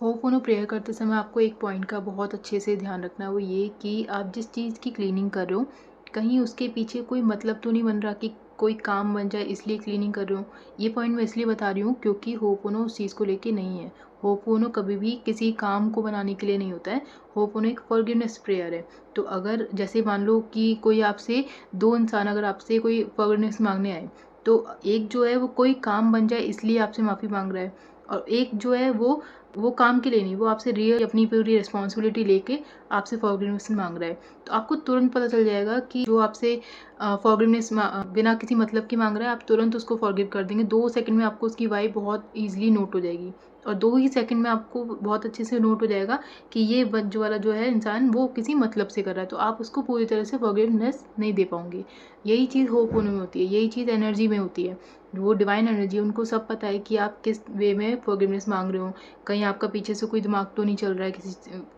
होपोनो prayer करते समय आपको एक पॉइंट का बहुत अच्छे से ध्यान रखना है, वो ये कि आप जिस चीज़ की क्लीनिंग कर रहे हो कहीं उसके पीछे कोई मतलब तो नहीं बन रहा कि कोई काम बन जाए इसलिए क्लीनिंग कर रहे हो। ये पॉइंट मैं इसलिए बता रही हूँ क्योंकि होपोनो उस चीज़ को लेके नहीं है। होपोनो कभी भी किसी काम को बनाने के लिए नहीं होता है। होपोनो एक फॉरगिवनेस प्रेयर है। तो अगर जैसे मान लो कि कोई आपसे दो इंसान अगर आपसे कोई फॉरगिवनेस मांगने आए, तो एक जो है वो कोई काम बन जाए इसलिए आपसे माफ़ी मांग रहा है, और एक जो है वो काम के लिए नहीं, वो आपसे रियल अपनी पूरी रिस्पॉन्सिबिलिटी लेके आपसे फॉरगिवनेस मांग रहा है। तो आपको तुरंत पता चल जाएगा कि जो आपसे फॉरगिवनेस बिना किसी मतलब की मांग रहा है, आप तुरंत उसको फॉरगिव कर देंगे। 2 सेकंड में आपको उसकी वाइब बहुत ईजिली नोट हो जाएगी, और 2 ही सेकंड में आपको बहुत अच्छे से नोट हो जाएगा कि ये जो वाला जो है इंसान वो किसी मतलब से कर रहा है, तो आप उसको पूरी तरह से फॉरगिवनेस नहीं दे पाओगे। यही चीज़ होपोनो में होती है, यही चीज़ एनर्जी में होती है। वो डिवाइन एनर्जी, उनको सब पता है कि आप किस वे में फॉरगिवनेस मांग रहे हो। कहीं आपका पीछे से कोई दिमाग तो नहीं चल रहा है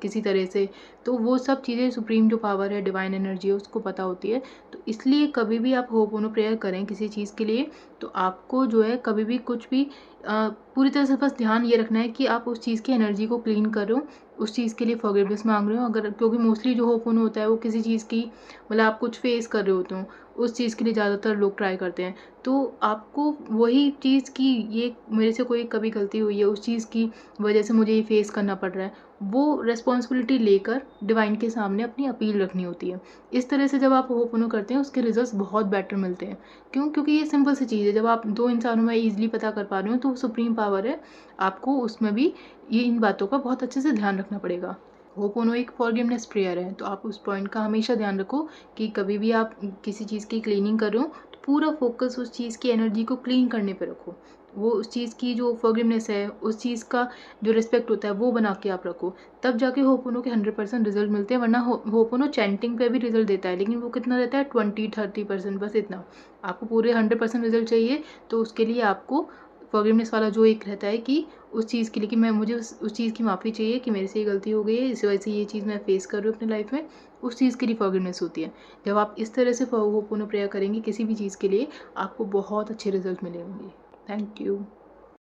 किसी तरह से। तो वो सब चीज़ें सुप्रीम जो पावर है, डिवाइन एनर्जी है, उसको पता होती है। तो इसलिए कभी भी आप होपोनो प्रेयर करें किसी चीज़ के लिए, तो आपको जो है कभी भी कुछ भी पूरी तरह से बस ध्यान ये रखना है कि आप उस चीज़ की एनर्जी को क्लीन कर रहे हो, उस चीज़ के लिए फॉरगिवनेस मांग रहे हो। अगर क्योंकि मोस्टली जो होपोनो होता है वो किसी चीज़ की, मतलब आप कुछ फेस कर रहे होते हो, उस चीज़ के लिए ज़्यादातर लोग ट्राई करते हैं। तो आपको वही चीज़ की, ये मेरे से कोई कभी गलती हुई है, उस चीज़ की वजह से मुझे ये फेस करना पड़ रहा है, वो रिस्पॉन्सिबिलिटी लेकर डिवाइन के सामने अपनी अपील रखनी होती है। इस तरह से जब आप होपोनो करते हैं उसके रिजल्ट्स बहुत बेटर मिलते हैं। क्यों? क्योंकि ये सिंपल सी चीज़ है, जब आप दो इंसानों में ईजिली पता कर पा रहे हो तो वो सुप्रीम पावर है। आपको उसमें भी ये इन बातों का बहुत अच्छे से ध्यान रखना पड़ेगा। होपोनो एक फॉरगिवनेस प्रेयर है, तो आप उस पॉइंट का हमेशा ध्यान रखो कि कभी भी आप किसी चीज़ की क्लीनिंग कर रहे हो तो पूरा फोकस उस चीज़ की एनर्जी को क्लीन करने पे रखो। वो उस चीज़ की जो फॉरगिवनेस है, उस चीज़ का जो रिस्पेक्ट होता है वो बना के आप रखो। तब जाके होपोनो के 100% रिजल्ट मिलते हैं, वरना होपोनो चैंटिंग पे भी रिजल्ट देता है, लेकिन वो कितना देता है, 20-30%, बस इतना। आपको पूरे 100% रिजल्ट चाहिए तो उसके लिए आपको फॉरगिवनेस वाला जो एक रहता है कि उस चीज़ के लिए कि मैं मुझे उस चीज़ की माफ़ी चाहिए कि मेरे से ये गलती हो गई है, इस वजह से ये चीज़ मैं फेस कर रही हूँ अपनी लाइफ में, उस चीज़ के लिए फॉरगिवनेस होती है। जब आप इस तरह से होपोनो प्रेयर करेंगे किसी भी चीज़ के लिए, आपको बहुत अच्छे रिजल्ट मिलेंगे। Thank you.